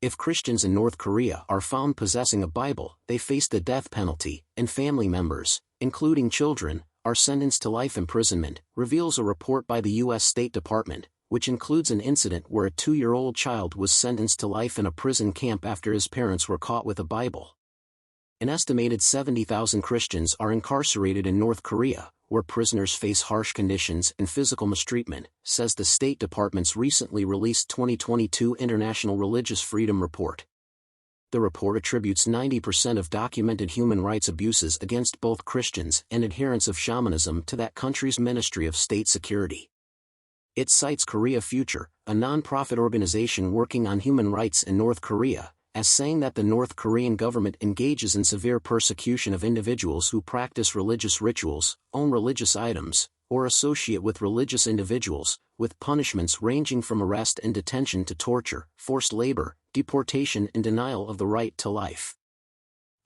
If Christians in North Korea are found possessing a Bible, they face the death penalty, and family members, including children, are sentenced to life imprisonment, reveals a report by the U.S. State Department, which includes an incident where a 2-year-old child was sentenced to life in a prison camp after his parents were caught with a Bible. An estimated 70,000 Christians are incarcerated in North Korea, where prisoners face harsh conditions and physical mistreatment, says the State Department's recently released 2022 International Religious Freedom Report. The report attributes 90% of documented human rights abuses against both Christians and adherents of shamanism to that country's Ministry of State Security. It cites Korea Future, a non-profit organization working on human rights in North Korea, as saying that the North Korean government engages in severe persecution of individuals who practice religious rituals, own religious items, or associate with religious individuals, with punishments ranging from arrest and detention to torture, forced labor, deportation and denial of the right to life.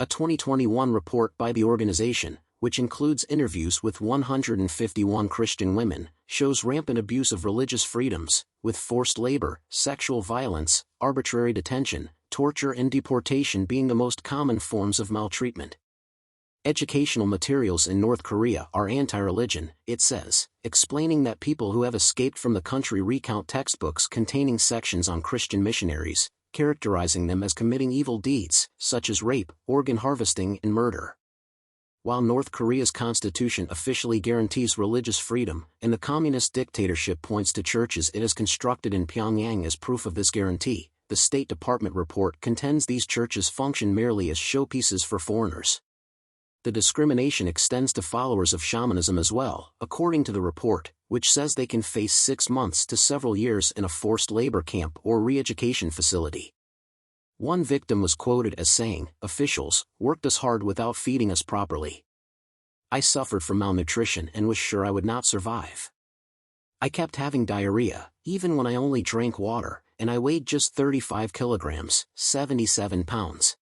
A 2021 report by the organization, which includes interviews with 151 Christian women, shows rampant abuse of religious freedoms, with forced labor, sexual violence, arbitrary detention, torture and deportation being the most common forms of maltreatment. Educational materials in North Korea are anti-religion, it says, explaining that people who have escaped from the country recount textbooks containing sections on Christian missionaries, characterizing them as committing evil deeds, such as rape, organ harvesting and murder. While North Korea's constitution officially guarantees religious freedom, and the communist dictatorship points to churches it has constructed in Pyongyang as proof of this guarantee, the State Department report contends these churches function merely as showpieces for foreigners. The discrimination extends to followers of shamanism as well, according to the report, which says they can face 6 months to several years in a forced labor camp or re-education facility. One victim was quoted as saying, "Officials worked us hard without feeding us properly. I suffered from malnutrition and was sure I would not survive. I kept having diarrhea, even when I only drank water, and I weighed just 35 kilograms, 77 pounds.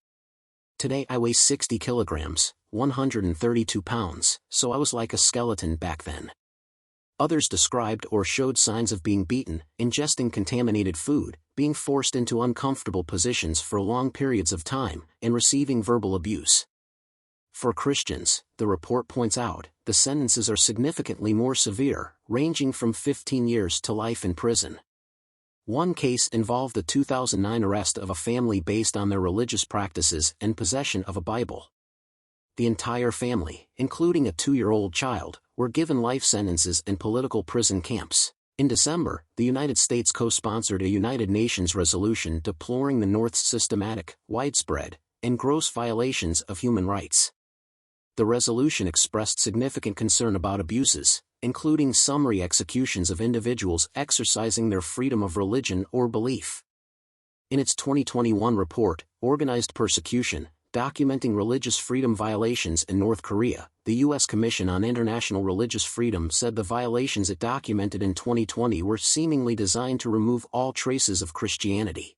Today I weigh 60 kilograms, 132 pounds, so I was like a skeleton back then." Others described or showed signs of being beaten, ingesting contaminated food, being forced into uncomfortable positions for long periods of time, and receiving verbal abuse. For Christians, the report points out, the sentences are significantly more severe, ranging from 15 years to life in prison. One case involved the 2009 arrest of a family based on their religious practices and possession of a Bible. The entire family, including a 2-year-old child, were given life sentences in political prison camps. In December, the United States co-sponsored a United Nations resolution deploring the North's systematic, widespread, and gross violations of human rights. The resolution expressed significant concern about abuses, including summary executions of individuals exercising their freedom of religion or belief. In its 2021 report, Organized Persecution, documenting religious freedom violations in North Korea, the U.S. Commission on International Religious Freedom said the violations it documented in 2020 were seemingly designed to remove all traces of Christianity.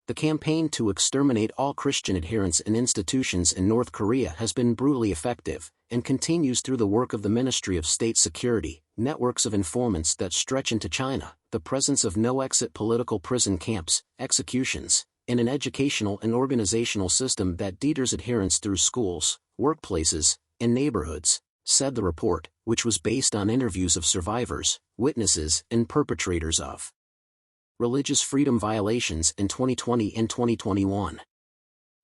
The campaign to exterminate all Christian adherents in institutions in North Korea has been brutally effective, and continues through the work of the Ministry of State Security, networks of informants that stretch into China, the presence of no-exit political prison camps, executions, and an educational and organizational system that deters adherents through schools, workplaces, and neighborhoods, said the report, which was based on interviews of survivors, witnesses, and perpetrators of religious freedom violations in 2020 and 2021.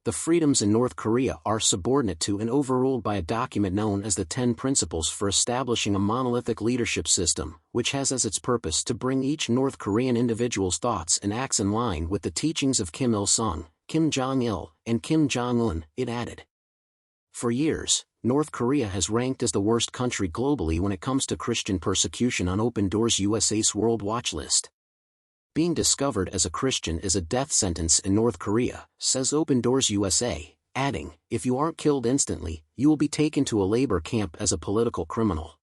The freedoms in North Korea are subordinate to and overruled by a document known as the 10 Principles for Establishing a Monolithic Leadership System, which has as its purpose to bring each North Korean individual's thoughts and acts in line with the teachings of Kim Il-sung, Kim Jong-il, and Kim Jong-un, it added. For years, North Korea has ranked as the worst country globally when it comes to Christian persecution on Open Doors USA's World Watch list. Being discovered as a Christian is a death sentence in North Korea, says Open Doors USA, adding, if you aren't killed instantly, you will be taken to a labor camp as a political criminal.